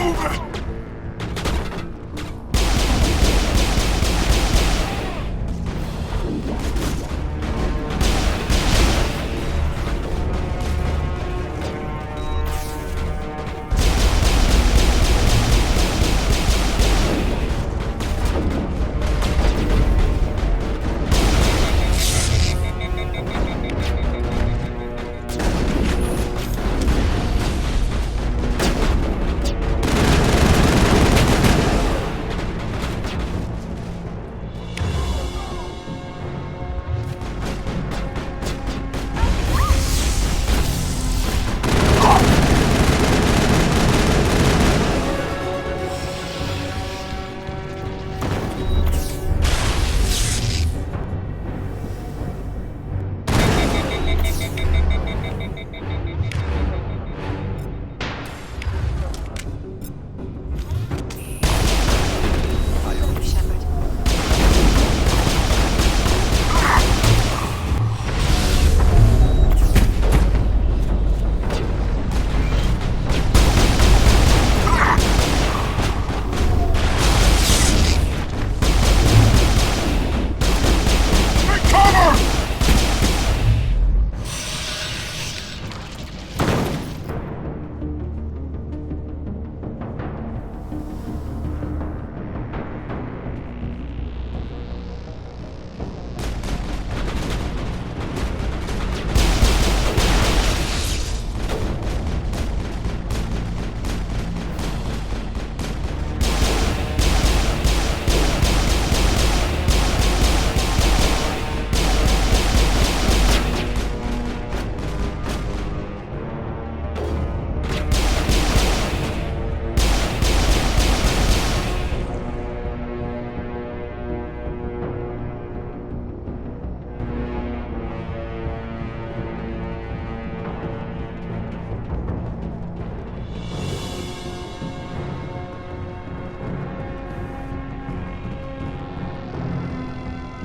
Move it!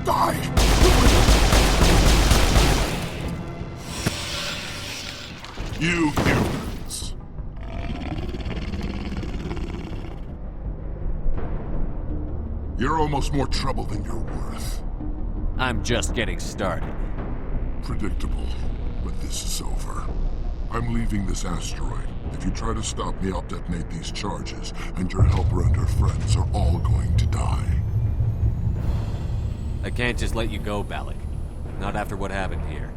Die! You humans. You're almost more trouble than you're worth. I'm just getting started. Predictable, but this is over. I'm leaving this asteroid. If you try to stop me, I'll detonate these charges, and your helper and her friends are all going to die. I can't just let you go, Balak. Not after what happened here.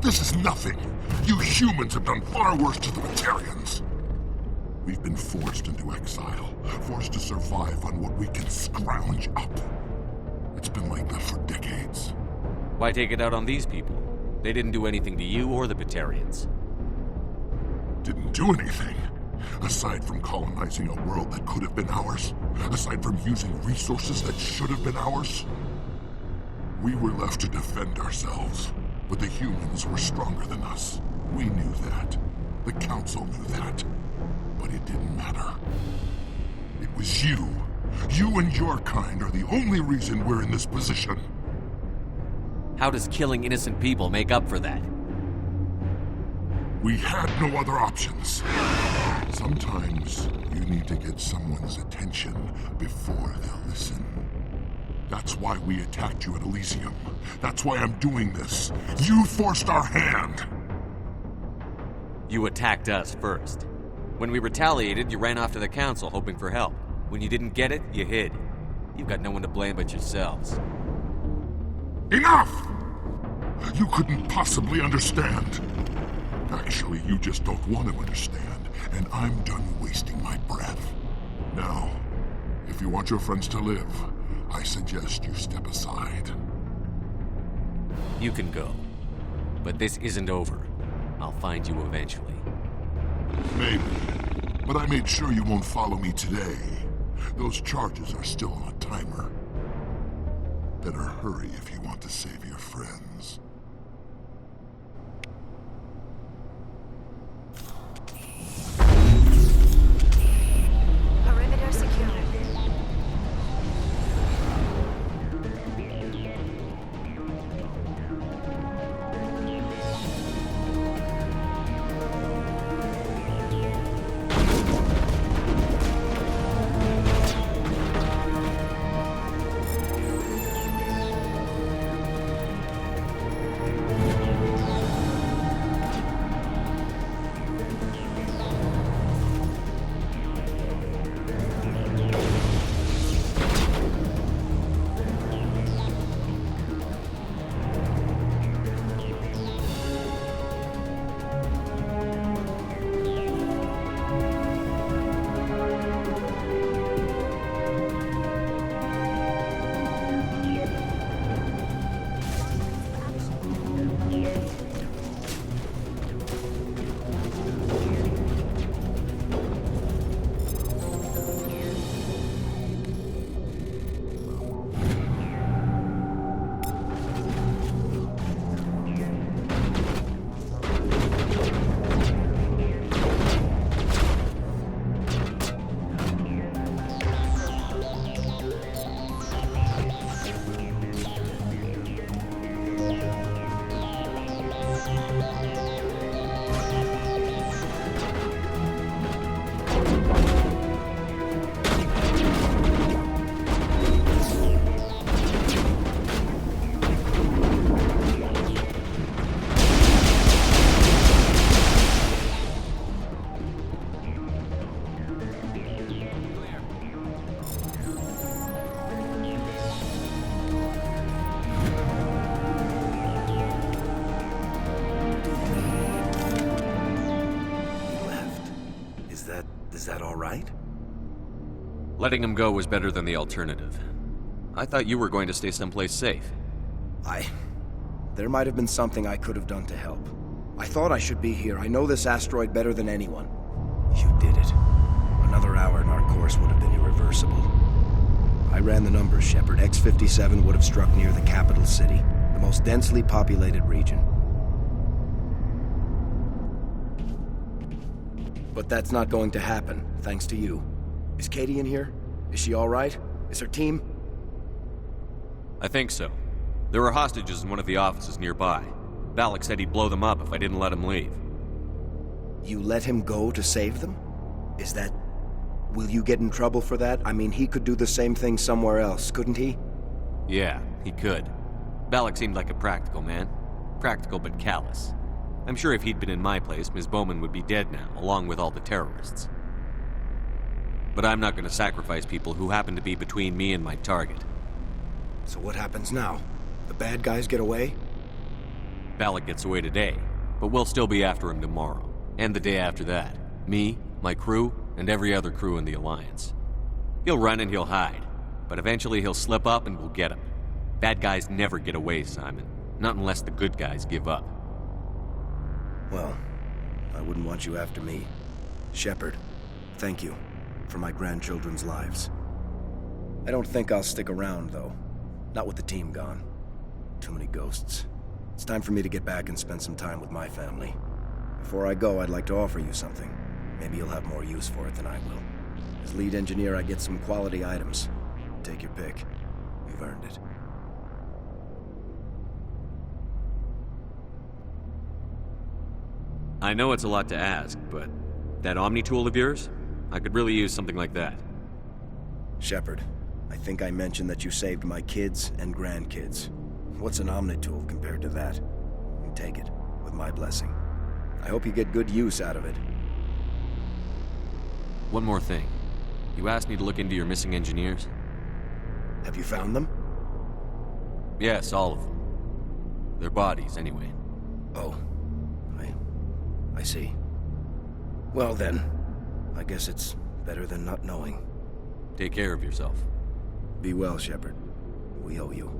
This is nothing. You humans have done far worse to the Batarians. We've been forced into exile, forced to survive on what we can scrounge up. It's been like that for decades. Why take it out on these people? They didn't do anything to you or the Batarians. Didn't do anything. Aside from colonizing a world that could have been ours. Aside from using resources that should have been ours. We were left to defend ourselves. But the humans were stronger than us. We knew that. The Council knew that. But it didn't matter. It was you. You and your kind are the only reason we're in this position. How does killing innocent people make up for that? We had no other options. Sometimes you need to get someone's attention before they'll listen. That's why we attacked you at Elysium. That's why I'm doing this. You forced our hand! You attacked us first. When we retaliated, you ran off to the Council hoping for help. When you didn't get it, you hid. You've got no one to blame but yourselves. Enough! You couldn't possibly understand. Actually, you just don't want to understand, and I'm done wasting my breath. Now, if you want your friends to live, I suggest you step aside. You can go. But this isn't over. I'll find you eventually. Maybe. But I made sure you won't follow me today. Those charges are still on a timer. Better hurry if you want to save your friends. Perimeter secured. Is that all right? Letting him go was better than the alternative. I thought you were going to stay someplace safe. There might have been something I could have done to help. I thought I should be here. I know this asteroid better than anyone. You did it. Another hour and our course would have been irreversible. I ran the numbers, Shepard. X-57 would have struck near the capital city, the most densely populated region. But that's not going to happen, thanks to you. Is Katie in here? Is she all right? Is her team? I think so. There were hostages in one of the offices nearby. Valak said he'd blow them up if I didn't let him leave. You let him go to save them? Is that... Will you get in trouble for that? I mean, he could do the same thing somewhere else, couldn't he? Yeah, he could. Valak seemed like a practical man. Practical but callous. I'm sure if he'd been in my place, Ms. Bowman would be dead now, along with all the terrorists. But I'm not going to sacrifice people who happen to be between me and my target. So what happens now? The bad guys get away? Valak gets away today, but we'll still be after him tomorrow. And the day after that. Me, my crew, and every other crew in the Alliance. He'll run and he'll hide, but eventually he'll slip up and we'll get him. Bad guys never get away, Simon. Not unless the good guys give up. Well, I wouldn't want you after me. Shepard, thank you for my grandchildren's lives. I don't think I'll stick around, though. Not with the team gone. Too many ghosts. It's time for me to get back and spend some time with my family. Before I go, I'd like to offer you something. Maybe you'll have more use for it than I will. As lead engineer, I get some quality items. Take your pick. You've earned it. I know it's a lot to ask, but that Omni tool of yours? I could really use something like that. Shepard, I think I mentioned that you saved my kids and grandkids. What's an Omni tool compared to that? You take it, with my blessing. I hope you get good use out of it. One more thing. You asked me to look into your missing engineers? Have you found them? Yes, all of them. Their bodies, anyway. Oh. I see. Well then, I guess it's better than not knowing. Take care of yourself. Be well, Shepard. We owe you.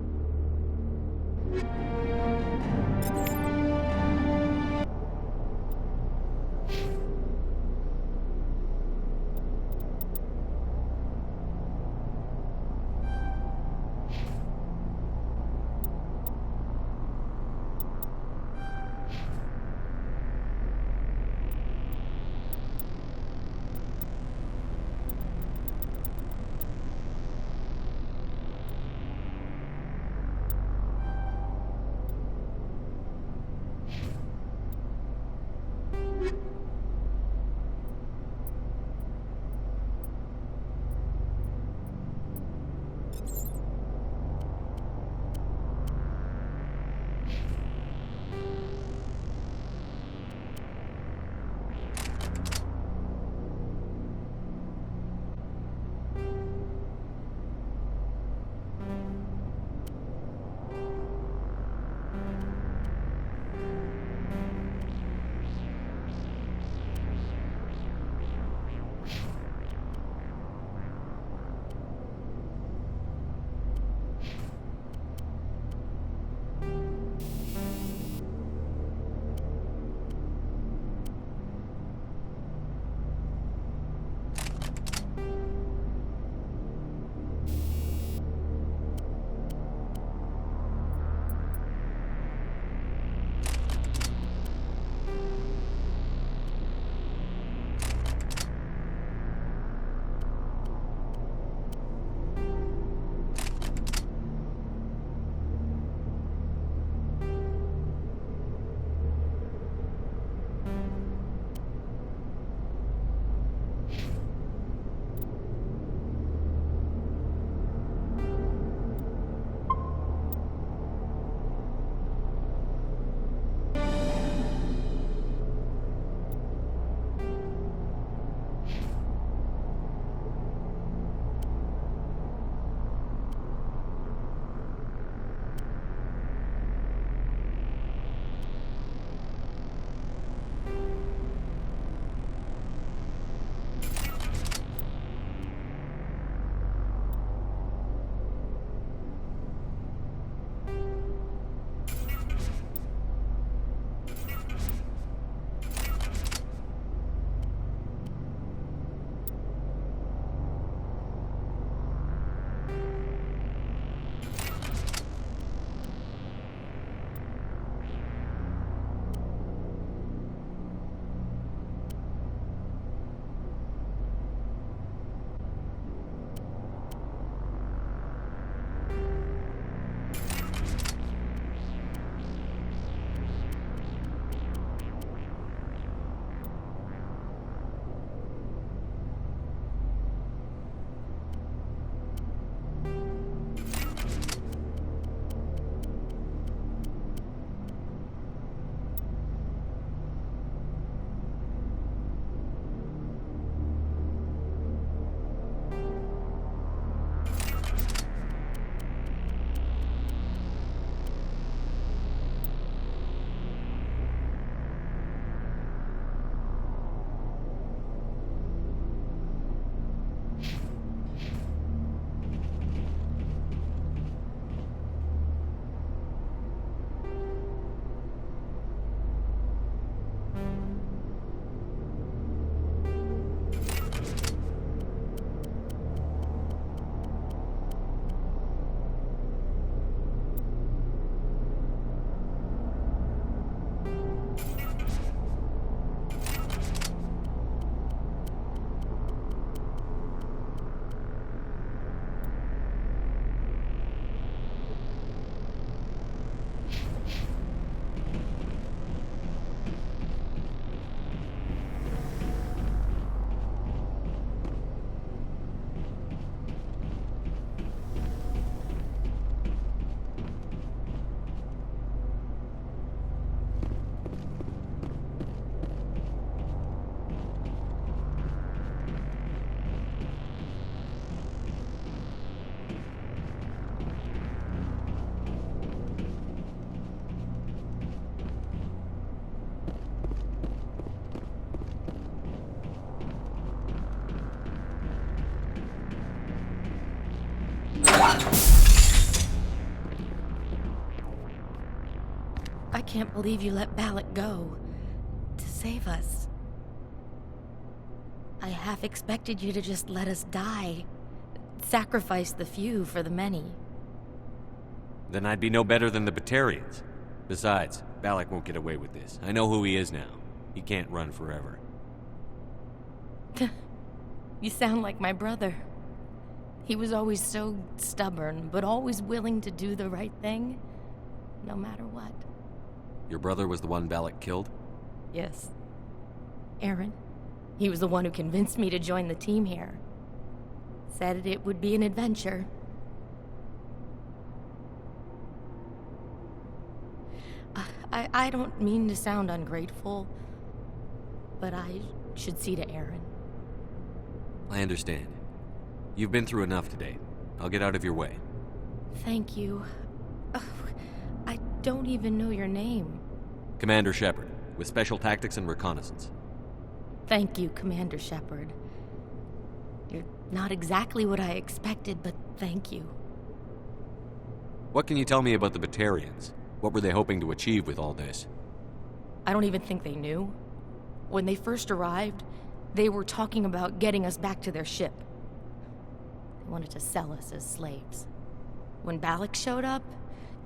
I can't believe you let Balak go to save us. I half expected you to just let us die. Sacrifice the few for the many. Then I'd be no better than the Batarians. Besides, Balak won't get away with this. I know who he is now. He can't run forever. You sound like my brother. He was always so stubborn, but always willing to do the right thing, no matter what. Your brother was the one Balak killed? Yes. Aaron. He was the one who convinced me to join the team here. Said it would be an adventure. I don't mean to sound ungrateful, but I should see to Aaron. I understand. You've been through enough today. I'll get out of your way. Thank you. I don't even know your name. Commander Shepard, with Special Tactics and Reconnaissance. Thank you, Commander Shepard. You're not exactly what I expected, but thank you. What can you tell me about the Batarians? What were they hoping to achieve with all this? I don't even think they knew. When they first arrived, they were talking about getting us back to their ship. They wanted to sell us as slaves. When Balak showed up,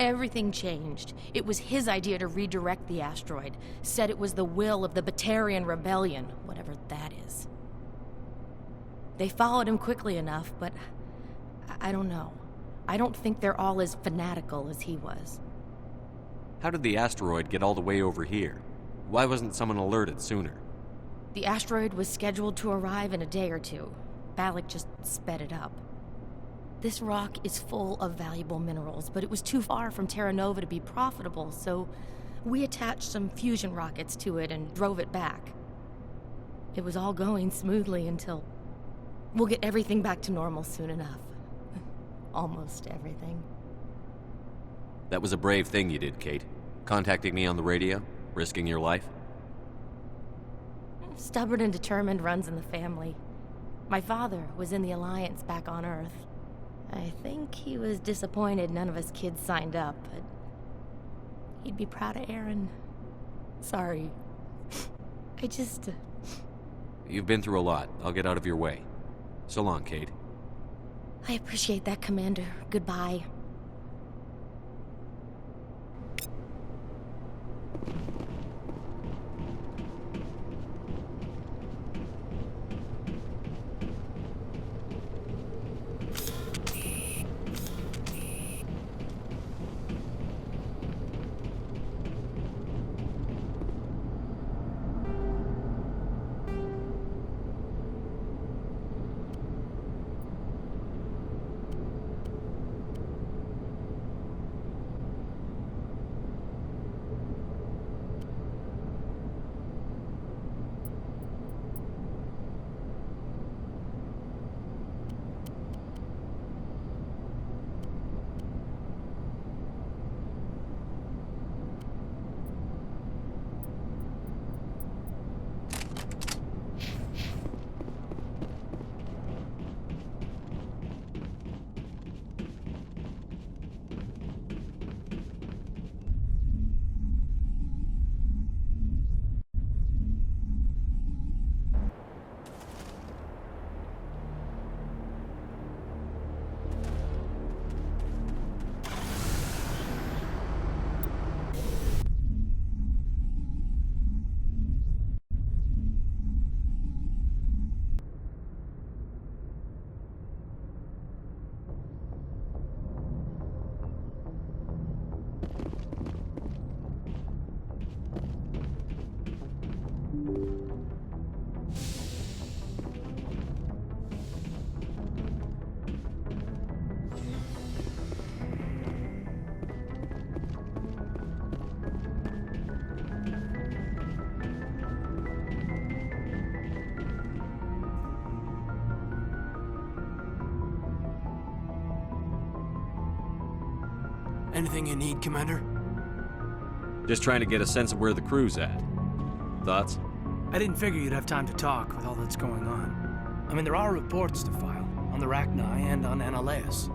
everything changed. It was his idea to redirect the asteroid. Said it was the will of the Batarian Rebellion, whatever that is. They followed him quickly enough, but I don't know. I don't think they're all as fanatical as he was. How did the asteroid get all the way over here? Why wasn't someone alerted sooner? The asteroid was scheduled to arrive in a day or two. Balak just sped it up. This rock is full of valuable minerals, but it was too far from Terra Nova to be profitable, so we attached some fusion rockets to it and drove it back. It was all going smoothly until... We'll get everything back to normal soon enough. Almost everything. That was a brave thing you did, Kate. Contacting me on the radio, risking your life. Stubborn and determined runs in the family. My father was in the Alliance back on Earth. I think he was disappointed none of us kids signed up, but he'd be proud of Aaron. Sorry. I just... You've been through a lot. I'll get out of your way. So long, Kate. I appreciate that, Commander. Goodbye. Anything you need, Commander? Just trying to get a sense of where the crew's at. Thoughts? I didn't figure you'd have time to talk with all that's going on. I mean, there are reports to file, on the Rachni and on Annaleis.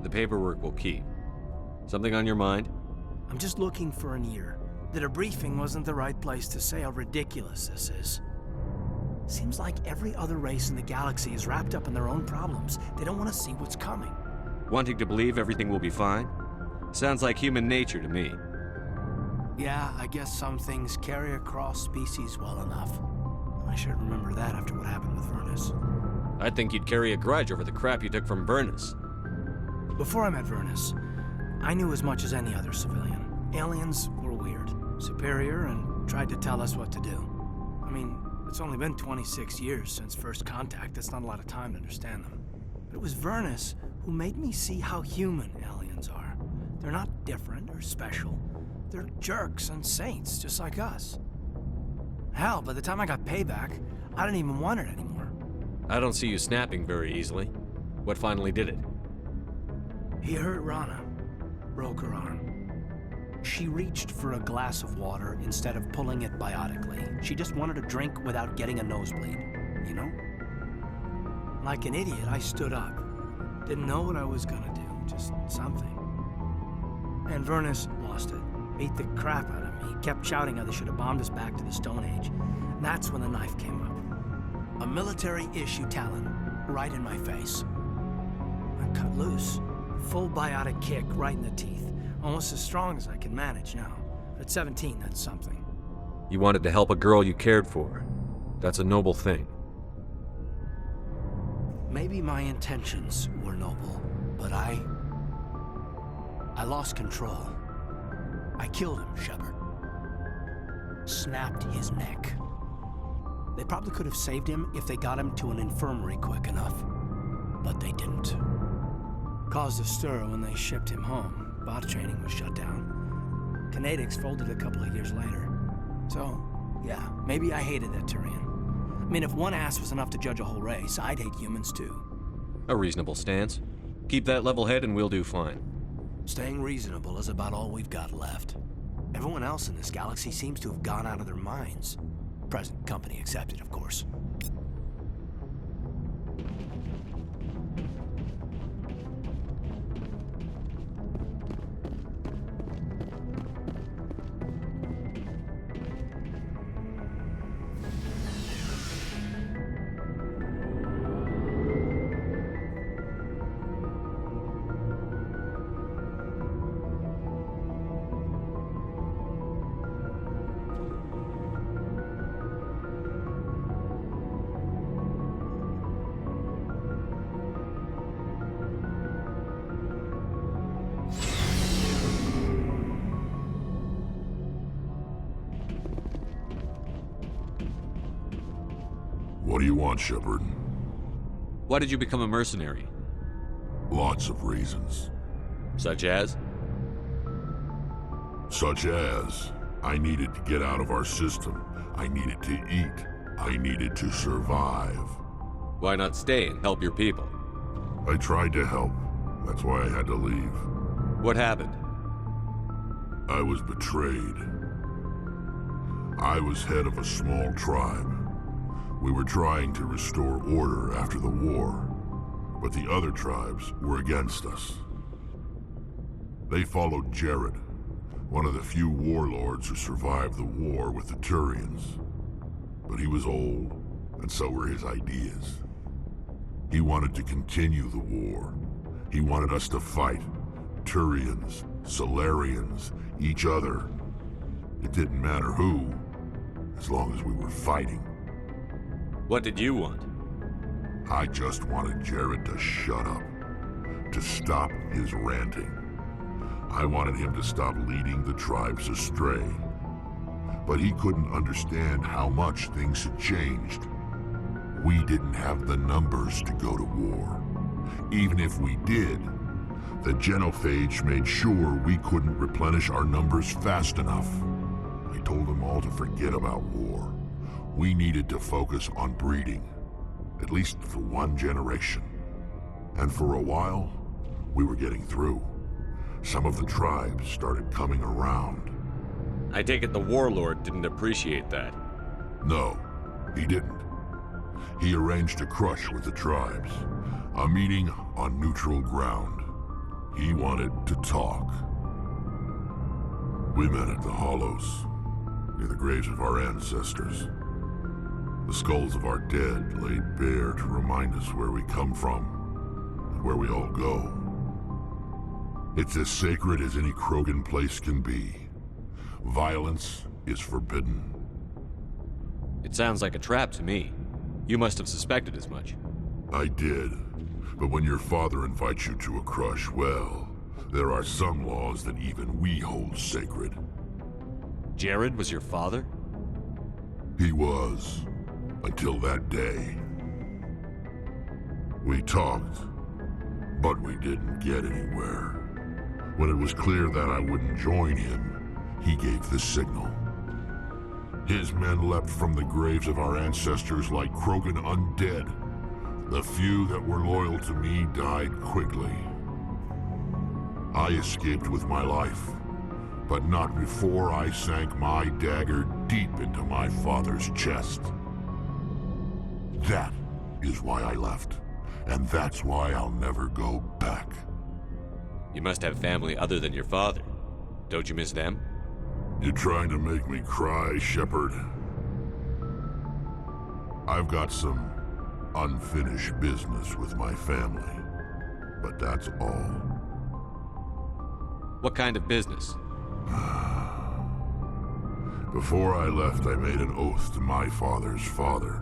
The paperwork will keep. Something on your mind? I'm just looking for an ear. The debriefing wasn't the right place to say how ridiculous this is. Seems like every other race in the galaxy is wrapped up in their own problems. They don't want to see what's coming. Wanting to believe everything will be fine? Sounds like human nature to me. Yeah, I guess some things carry across species well enough. I should remember that after what happened with Vernus. I think you'd carry a grudge over the crap you took from Vernus. Before I met Vernus, I knew as much as any other civilian. Aliens were weird, superior, and tried to tell us what to do. I mean, it's only been 26 years since first contact. That's not a lot of time to understand them. But it was Vernus who made me see how human aliens are. They're not different or special. They're jerks and saints, just like us. Hell, by the time I got payback, I didn't even want it anymore. I don't see you snapping very easily. What finally did it? He hurt Rana. Broke her arm. She reached for a glass of water instead of pulling it biotically. She just wanted a drink without getting a nosebleed, you know? Like an idiot, I stood up. Didn't know what I was gonna do, just something. And Vernus lost it. Beat the crap out of me. Kept shouting how they should have bombed us back to the Stone Age. And that's when the knife came up. A military-issue talon, right in my face. I cut loose. Full biotic kick right in the teeth. Almost as strong as I can manage now. At 17, that's something. You wanted to help a girl you cared for. That's a noble thing. Maybe my intentions were noble, but I lost control. I killed him, Shepard. Snapped his neck. They probably could have saved him if they got him to an infirmary quick enough. But they didn't. Caused a stir when they shipped him home. Bot training was shut down. Kinetics folded a couple of years later. So, yeah, maybe I hated that Turian. I mean, if one ass was enough to judge a whole race, I'd hate humans too. A reasonable stance. Keep that level head and we'll do fine. Staying reasonable is about all we've got left. Everyone else in this galaxy seems to have gone out of their minds. Present company accepted, of course. What do you want, Shepard? Why did you become a mercenary? Lots of reasons. Such as? Such as, I needed to get out of our system. I needed to eat. I needed to survive. Why not stay and help your people? I tried to help. That's why I had to leave. What happened? I was betrayed. I was head of a small tribe. We were trying to restore order after the war, but the other tribes were against us. They followed Jared, one of the few warlords who survived the war with the Turians. But he was old, and so were his ideas. He wanted to continue the war. He wanted us to fight. Turians, Solarians, each other. It didn't matter who, as long as we were fighting. What did you want? I just wanted Jared to shut up, to stop his ranting. I wanted him to stop leading the tribes astray. But he couldn't understand how much things had changed. We didn't have the numbers to go to war. Even if we did, the genophage made sure we couldn't replenish our numbers fast enough. I told them all to forget about war. We needed to focus on breeding, at least for one generation. And for a while, we were getting through. Some of the tribes started coming around. I take it the warlord didn't appreciate that. No, he didn't. He arranged a crush with the tribes, a meeting on neutral ground. He wanted to talk. We met at the Hollows, near the graves of our ancestors. The skulls of our dead laid bare to remind us where we come from and where we all go. It's as sacred as any Krogan place can be. Violence is forbidden. It sounds like a trap to me. You must have suspected as much. I did. But when your father invites you to a crush, well, there are some laws that even we hold sacred. Jared was your father? He was. Until that day. We talked, but we didn't get anywhere. When it was clear that I wouldn't join him, he gave the signal. His men leapt from the graves of our ancestors like Krogan undead. The few that were loyal to me died quickly. I escaped with my life, but not before I sank my dagger deep into my father's chest. That is why I left, and that's why I'll never go back. You must have family other than your father. Don't you miss them? You trying to make me cry, Shepard? I've got some unfinished business with my family, but that's all. What kind of business? Before I left, I made an oath to my father's father.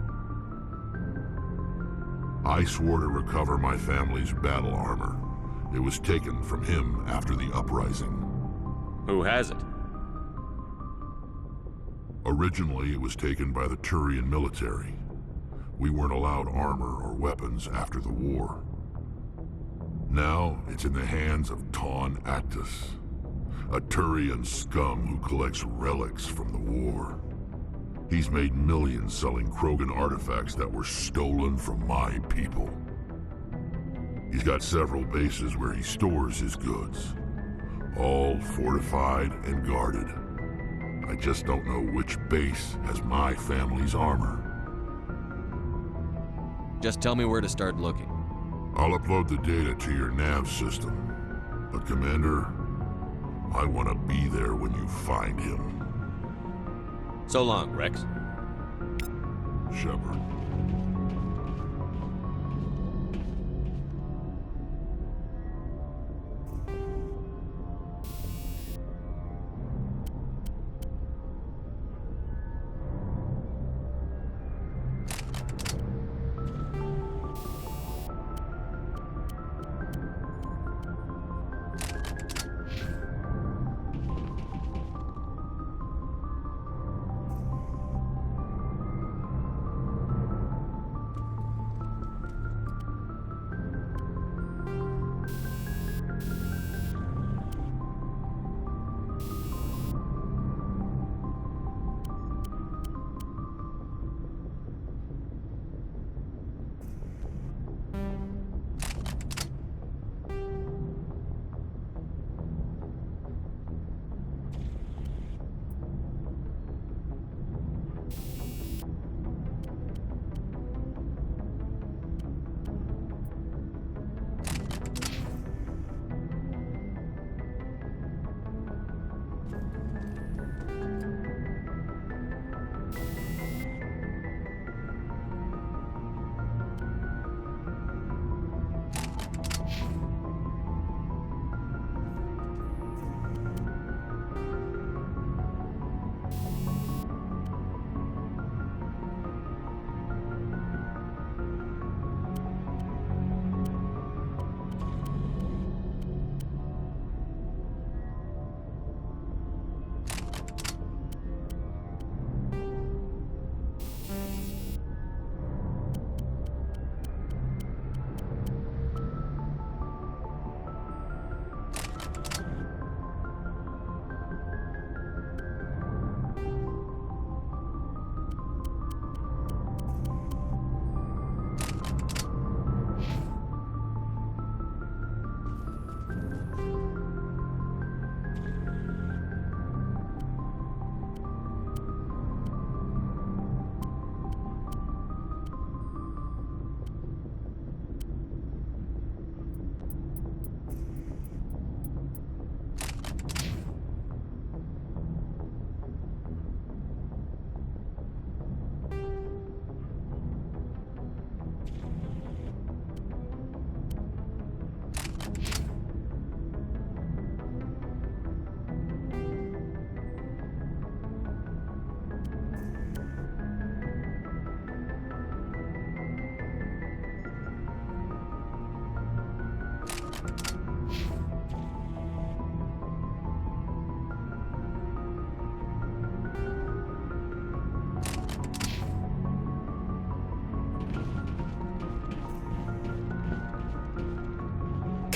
I swore to recover my family's battle armor. It was taken from him after the uprising. Who has it? Originally, it was taken by the Turian military. We weren't allowed armor or weapons after the war. Now, it's in the hands of Ton Actus, a Turian scum who collects relics from the war. He's made millions selling Krogan artifacts that were stolen from my people. He's got several bases where he stores his goods, all fortified and guarded. I just don't know which base has my family's armor. Just tell me where to start looking. I'll upload the data to your nav system. But Commander, I want to be there when you find him. So long, Rex. Shepard.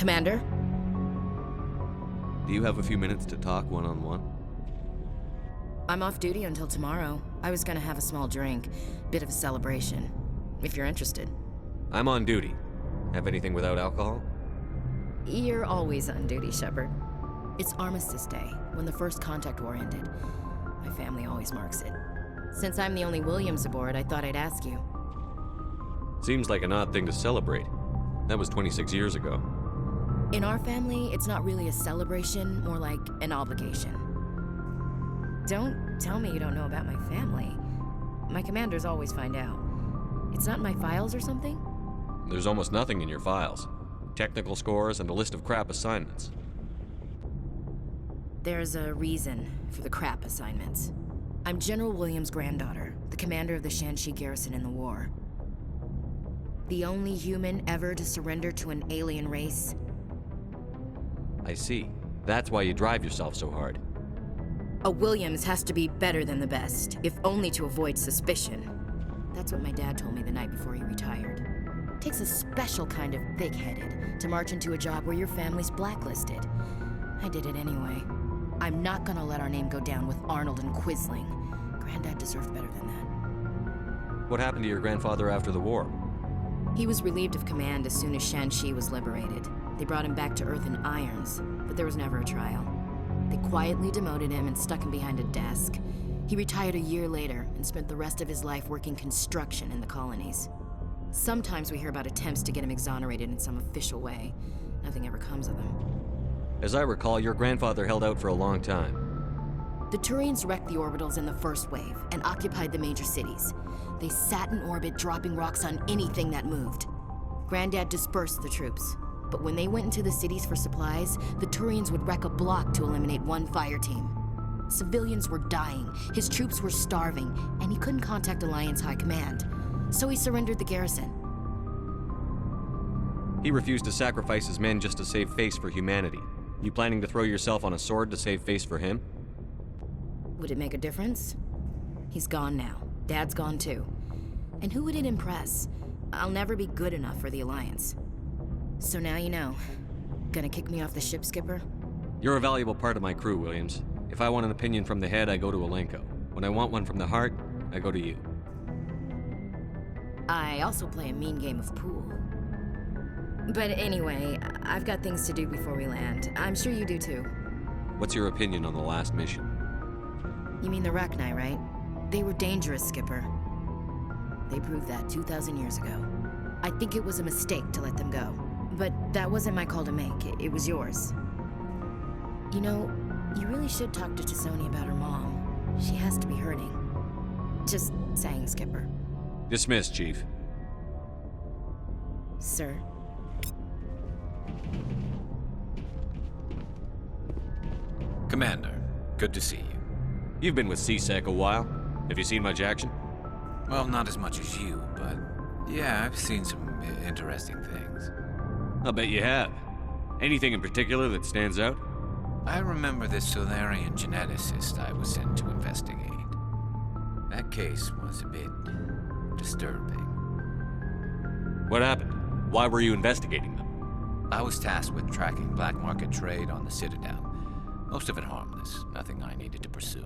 Commander? Do you have a few minutes to talk one-on-one? I'm off duty until tomorrow. I was gonna have a small drink. Bit of a celebration. If you're interested. I'm on duty. Have anything without alcohol? You're always on duty, Shepard. It's Armistice Day, when the first contact war ended. My family always marks it. Since I'm the only Williams aboard, I thought I'd ask you. Seems like an odd thing to celebrate. That was 26 years ago. In our family, it's not really a celebration, more like an obligation. Don't tell me you don't know about my family. My commanders always find out. It's not in my files or something? There's almost nothing in your files. Technical scores and a list of crap assignments. There's a reason for the crap assignments. I'm General Williams' granddaughter, the commander of the Shanxi garrison in the war. The only human ever to surrender to an alien race. I see. That's why you drive yourself so hard. A Williams has to be better than the best, if only to avoid suspicion. That's what my dad told me the night before he retired. Takes a special kind of big-headed to march into a job where your family's blacklisted. I did it anyway. I'm not gonna let our name go down with Arnold and Quisling. Granddad deserved better than that. What happened to your grandfather after the war? He was relieved of command as soon as Shanxi was liberated. They brought him back to Earth in irons, but there was never a trial. They quietly demoted him and stuck him behind a desk. He retired a year later and spent the rest of his life working construction in the colonies. Sometimes we hear about attempts to get him exonerated in some official way. Nothing ever comes of them. As I recall, your grandfather held out for a long time. The Turians wrecked the orbitals in the first wave and occupied the major cities. They sat in orbit, dropping rocks on anything that moved. Granddad dispersed the troops, but when they went into the cities for supplies, the Turians would wreck a block to eliminate one fire team. Civilians were dying, his troops were starving, and he couldn't contact Alliance High Command. So he surrendered the garrison. He refused to sacrifice his men just to save face for humanity. You planning to throw yourself on a sword to save face for him? Would it make a difference? He's gone now. Dad's gone too. And who would it impress? I'll never be good enough for the Alliance. So now you know. Gonna kick me off the ship, Skipper? You're a valuable part of my crew, Williams. If I want an opinion from the head, I go to Alenko. When I want one from the heart, I go to you. I also play a mean game of pool. But anyway, I've got things to do before we land. I'm sure you do too. What's your opinion on the last mission? You mean the Rachni, right? They were dangerous, Skipper. They proved that 2,000 years ago. I think it was a mistake to let them go. But that wasn't my call to make. It was yours. You know, you really should talk to T'Soni about her mom. She has to be hurting. Just saying, Skipper. Dismissed, Chief. Sir. Commander, good to see you. You've been with CSEC a while. Have you seen much action? Well, not as much as you, but yeah, I've seen some interesting things. I'll bet you have. Anything in particular that stands out? I remember this Solarian geneticist I was sent to investigate. That case was a bit disturbing. What happened? Why were you investigating them? I was tasked with tracking black market trade on the Citadel. Most of it harmless, nothing I needed to pursue.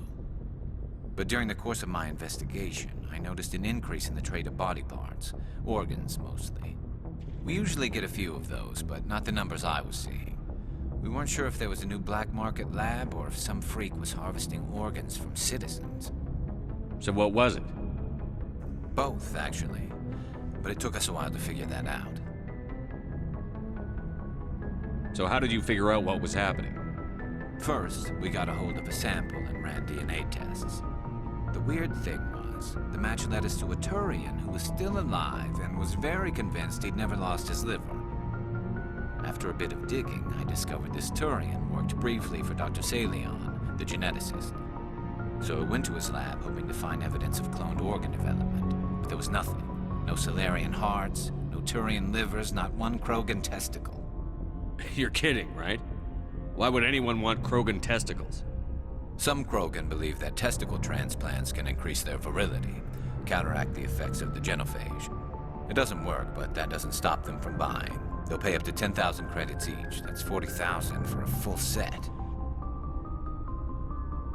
But during the course of my investigation, I noticed an increase in the trade of body parts, organs mostly. We usually get a few of those, but not the numbers I was seeing. We weren't sure if there was a new black market lab or if some freak was harvesting organs from citizens. So what was it? Both, actually. But it took us a while to figure that out. So how did you figure out what was happening? First, we got a hold of a sample and ran DNA tests. The weird thing was, the match led us to a Turian who was still alive and was very convinced he'd never lost his liver. After a bit of digging, I discovered this Turian worked briefly for Dr. Salion, the geneticist. So I went to his lab hoping to find evidence of cloned organ development, but there was nothing. No Solarian hearts, no Turian livers, not one Krogan testicle. You're kidding, right? Why would anyone want Krogan testicles? Some Krogan believe that testicle transplants can increase their virility, counteract the effects of the genophage. It doesn't work, but that doesn't stop them from buying. They'll pay up to 10,000 credits each. That's 40,000 for a full set.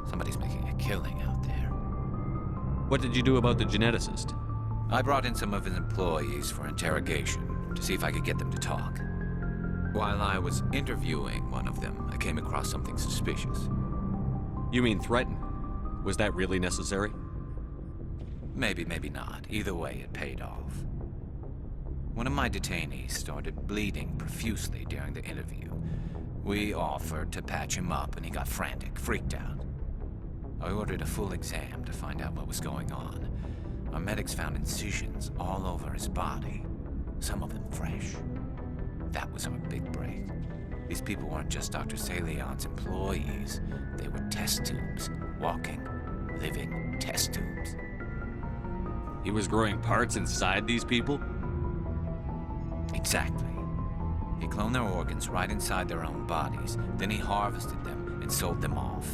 Somebody's making a killing out there. What did you do about the geneticist? I brought in some of his employees for interrogation to see if I could get them to talk. While I was interviewing one of them, I came across something suspicious. You mean threaten? Was that really necessary? Maybe, maybe not. Either way, it paid off. One of my detainees started bleeding profusely during the interview. We offered to patch him up, and he got frantic, freaked out. I ordered a full exam to find out what was going on. Our medics found incisions all over his body, some of them fresh. That was our big break. These people weren't just Dr. Salion's employees. They were test tubes. Walking, living test tubes. He was growing parts inside these people? Exactly. He cloned their organs right inside their own bodies. Then he harvested them and sold them off.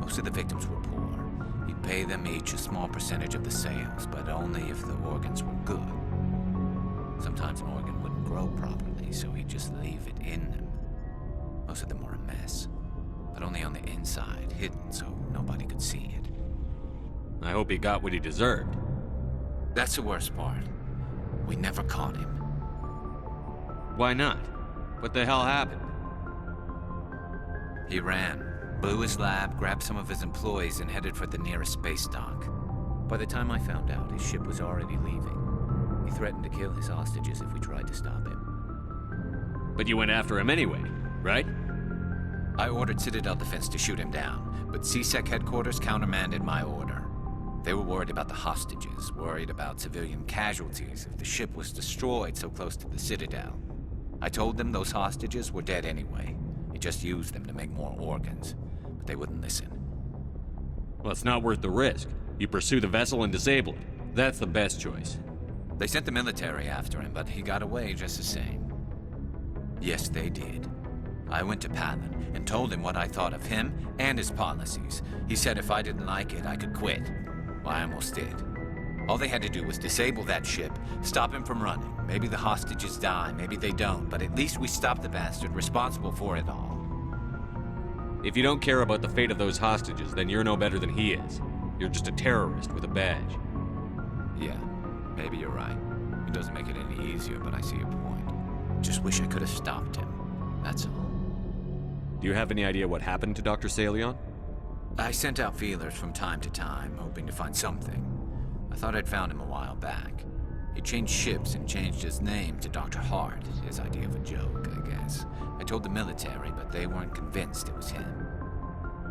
Most of the victims were poor. He'd pay them each a small percentage of the sales, but only if the organs were good. Sometimes an organ wouldn't grow properly, so he'd just leave it in them. Most of them were a mess, but only on the inside, hidden so nobody could see it. I hope he got what he deserved. That's the worst part. We never caught him. Why not? What the hell happened? He ran, blew his lab, grabbed some of his employees, and headed for the nearest space dock. By the time I found out, his ship was already leaving. He threatened to kill his hostages if we tried to stop him. But you went after him anyway, right? I ordered Citadel Defense to shoot him down, but CSEC headquarters countermanded my order. They were worried about the hostages, worried about civilian casualties if the ship was destroyed so close to the Citadel. I told them those hostages were dead anyway. He just used them to make more organs, but they wouldn't listen. Well, it's not worth the risk. You pursue the vessel and disable it. That's the best choice. They sent the military after him, but he got away just the same. Yes, they did. I went to Palin and told him what I thought of him and his policies. He said if I didn't like it, I could quit. Well, I almost did. All they had to do was disable that ship, stop him from running. Maybe the hostages die, maybe they don't, but at least we stopped the bastard responsible for it all. If you don't care about the fate of those hostages, then you're no better than he is. You're just a terrorist with a badge. Yeah, maybe you're right. It doesn't make it any easier, but I see your point. Just wish I could have stopped him. That's all. Do you have any idea what happened to Dr. Salion? I sent out feelers from time to time, hoping to find something. I thought I'd found him a while back. He changed ships and changed his name to Dr. Hart, his idea of a joke, I guess. I told the military, but they weren't convinced it was him.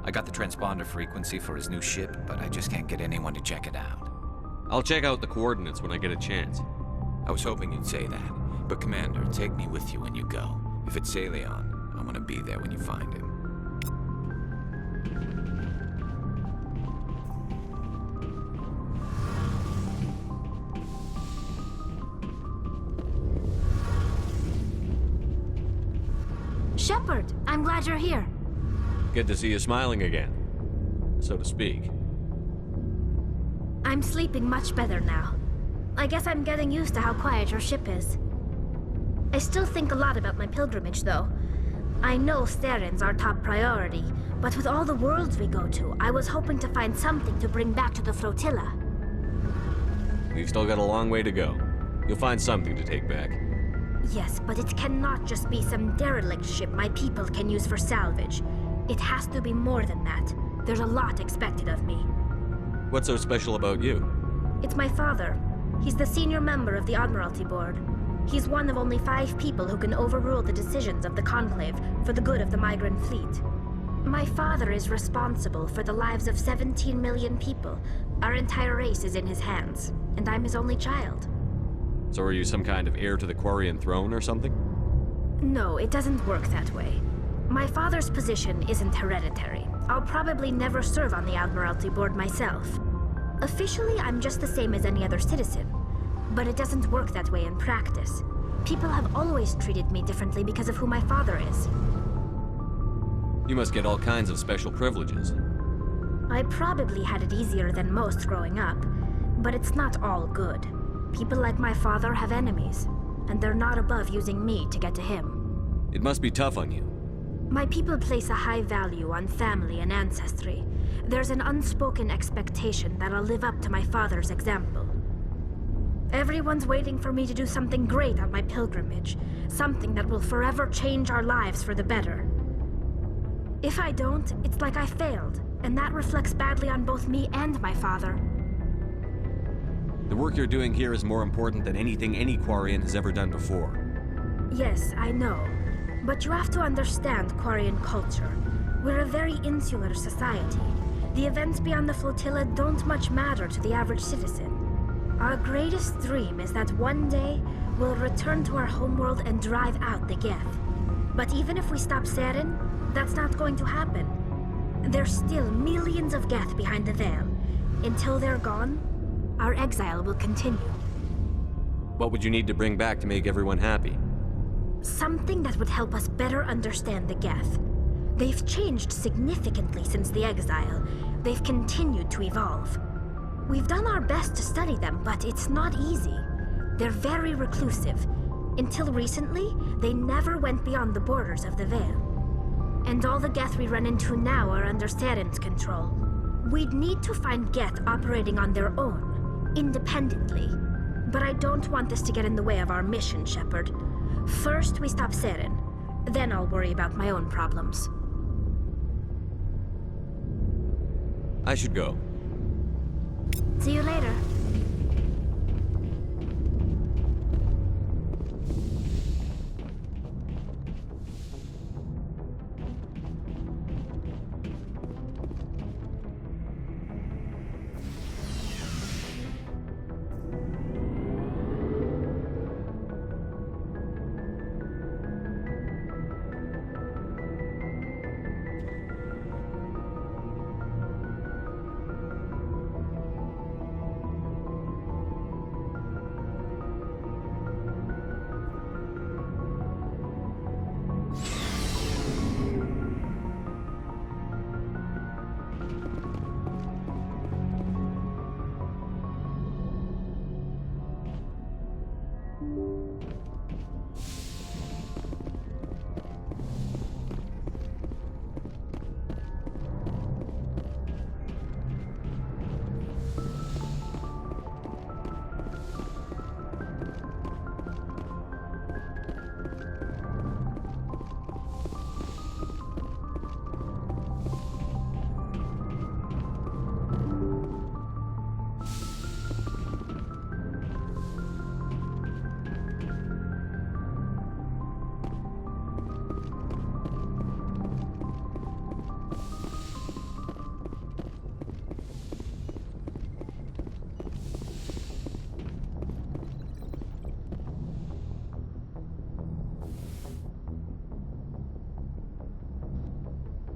I got the transponder frequency for his new ship, but I just can't get anyone to check it out. I'll check out the coordinates when I get a chance. I was hoping you'd say that. But Commander, take me with you when you go. If it's Salion, I want to be there when you find him. Shepard, I'm glad you're here. Good to see you smiling again, so to speak. I'm sleeping much better now. I guess I'm getting used to how quiet your ship is. I still think a lot about my pilgrimage, though. I know Steren's our top priority, but with all the worlds we go to, I was hoping to find something to bring back to the flotilla. We've still got a long way to go. You'll find something to take back. Yes, but it cannot just be some derelict ship my people can use for salvage. It has to be more than that. There's a lot expected of me. What's so special about you? It's my father. He's the senior member of the Admiralty Board. He's one of only 5 people who can overrule the decisions of the Conclave for the good of the migrant fleet. My father is responsible for the lives of 17 million people. Our entire race is in his hands, and I'm his only child. So are you some kind of heir to the Quarian throne or something? No, it doesn't work that way. My father's position isn't hereditary. I'll probably never serve on the Admiralty Board myself. Officially, I'm just the same as any other citizen. But it doesn't work that way in practice. People have always treated me differently because of who my father is. You must get all kinds of special privileges. I probably had it easier than most growing up, but it's not all good. People like my father have enemies. and they're not above using me to get to him. It must be tough on you. My people place a high value on family and ancestry. There's an unspoken expectation that I'll live up to my father's example. Everyone's waiting for me to do something great on my pilgrimage, something that will forever change our lives for the better. If I don't, it's like I failed, and that reflects badly on both me and my father. The work you're doing here is more important than anything any Quarian has ever done before. Yes, I know. But you have to understand Quarian culture. We're a very insular society. The events beyond the flotilla don't much matter to the average citizen. Our greatest dream is that one day we'll return to our homeworld and drive out the Geth. But even if we stop Seren, that's not going to happen. There's still millions of Geth behind the veil. Until they're gone, our exile will continue. What would you need to bring back to make everyone happy? Something that would help us better understand the Geth. They've changed significantly since the exile. They've continued to evolve. We've done our best to study them, but it's not easy. They're very reclusive. Until recently, they never went beyond the borders of the Veil. And all the Geth we run into now are under Seren's control. We'd need to find Geth operating on their own, independently. But I don't want this to get in the way of our mission, Shepard. First, we stop Seren. Then I'll worry about my own problems. I should go. See you later.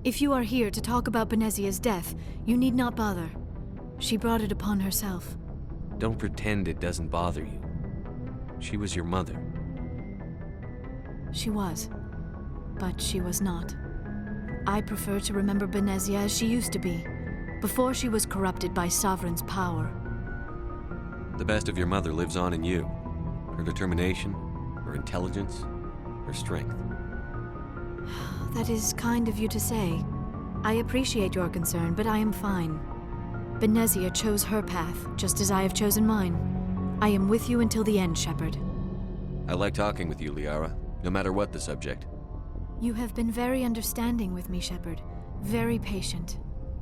If you are here to talk about Benezia's death, you need not bother. She brought it upon herself. Don't pretend it doesn't bother you. She was your mother. She was. But she was not. I prefer to remember Benezia as she used to be, before she was corrupted by Sovereign's power. The best of your mother lives on in you. Her determination, her intelligence, her strength. That is kind of you to say. I appreciate your concern, but I am fine. Benezia chose her path, just as I have chosen mine. I am with you until the end, Shepard. I like talking with you, Liara, no matter what the subject. You have been very understanding with me, Shepard. Very patient.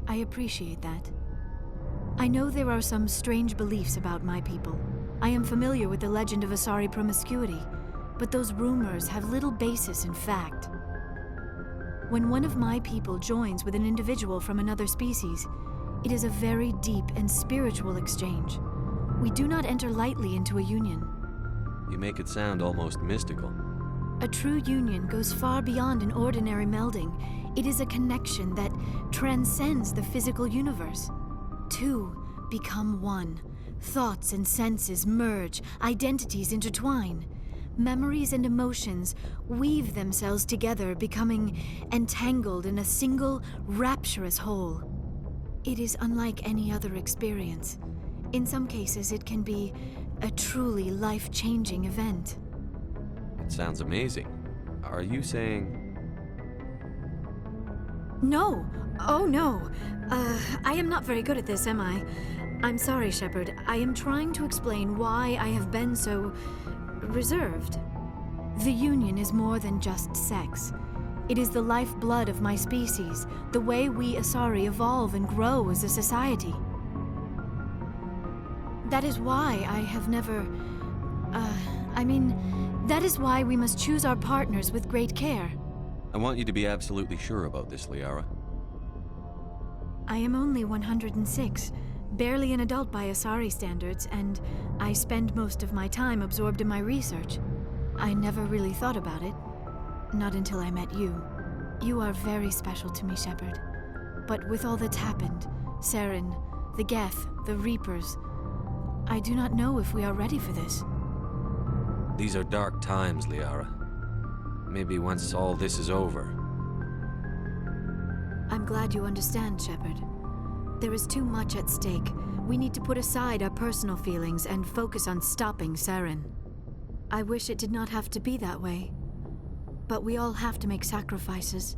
I appreciate that. I know there are some strange beliefs about my people. I am familiar with the legend of Asari promiscuity, but those rumors have little basis in fact. When one of my people joins with an individual from another species, it is a very deep and spiritual exchange. We do not enter lightly into a union. You make it sound almost mystical. A true union goes far beyond an ordinary melding. It is a connection that transcends the physical universe. Two become one. Thoughts and senses merge, identities intertwine. Memories and emotions weave themselves together, becoming entangled in a single, rapturous whole. It is unlike any other experience. In some cases, it can be a truly life-changing event. That sounds amazing. Are you saying... No. Oh, no. I am not very good at this, am I? I'm sorry, Shepard. I am trying to explain why I have been so... reserved. The Union is more than just sex. It is the lifeblood of my species, the way we Asari evolve and grow as a society. That is why I have never... that is why we must choose our partners with great care. I want you to be absolutely sure about this, Liara. I am only 106, barely an adult by Asari standards, and I spend most of my time absorbed in my research. I never really thought about it. Not until I met you. You are very special to me, Shepard. But with all that's happened, Saren, the Geth, the Reapers, I do not know if we are ready for this. These are dark times, Liara. Maybe once all this is over. I'm glad you understand, Shepard. There is too much at stake. We need to put aside our personal feelings and focus on stopping Saren. I wish it did not have to be that way. But we all have to make sacrifices.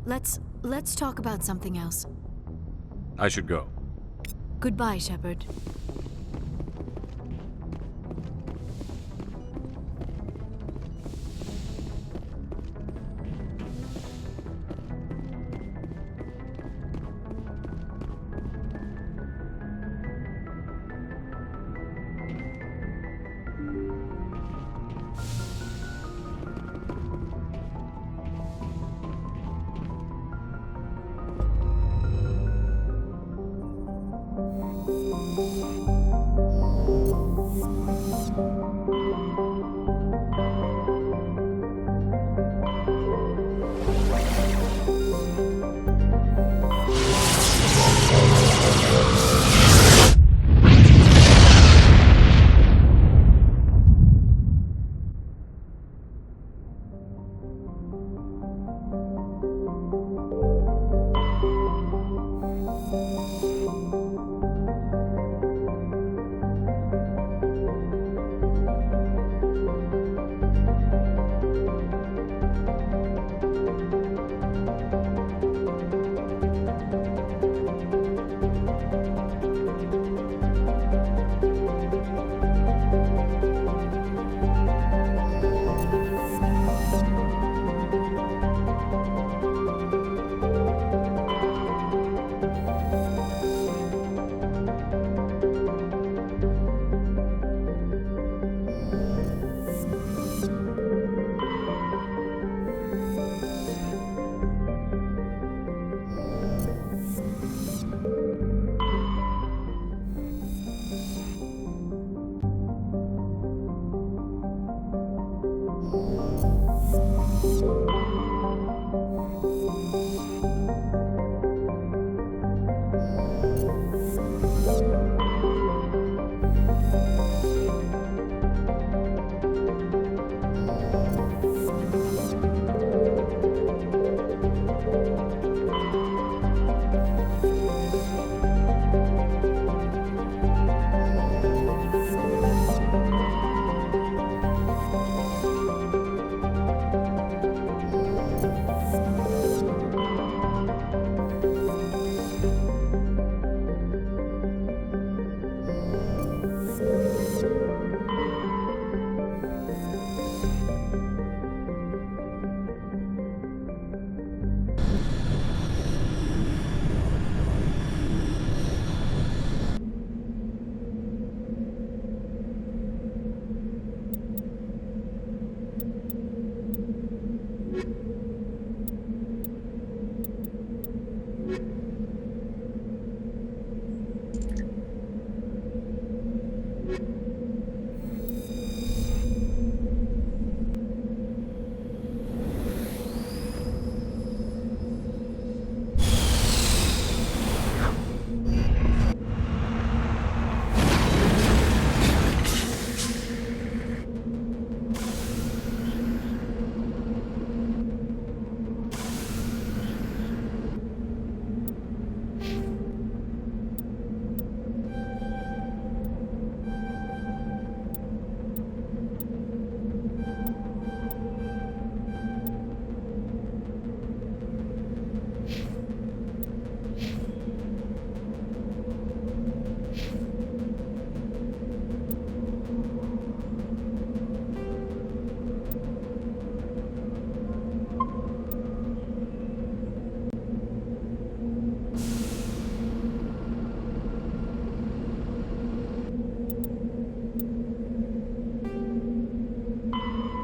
Let's talk about something else. I should go. Goodbye, Shepard.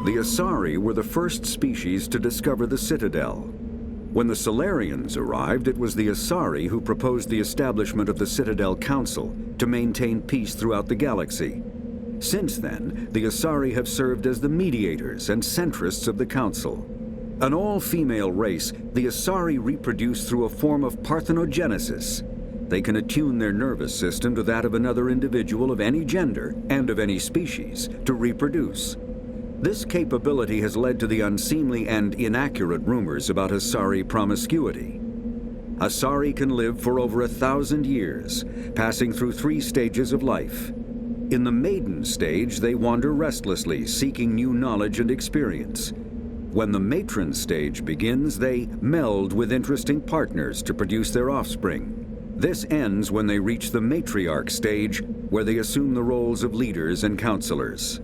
The Asari were the first species to discover the Citadel. When the Solarians arrived, it was the Asari who proposed the establishment of the Citadel Council to maintain peace throughout the galaxy. Since then, the Asari have served as the mediators and centrists of the Council. An all-female race, the Asari reproduce through a form of parthenogenesis. They can attune their nervous system to that of another individual of any gender and of any species to reproduce. This capability has led to the unseemly and inaccurate rumors about Asari promiscuity. Asari can live for over 1,000 years, passing through 3 stages of life. In the maiden stage, they wander restlessly, seeking new knowledge and experience. When the matron stage begins, they meld with interesting partners to produce their offspring. This ends when they reach the matriarch stage, where they assume the roles of leaders and counselors.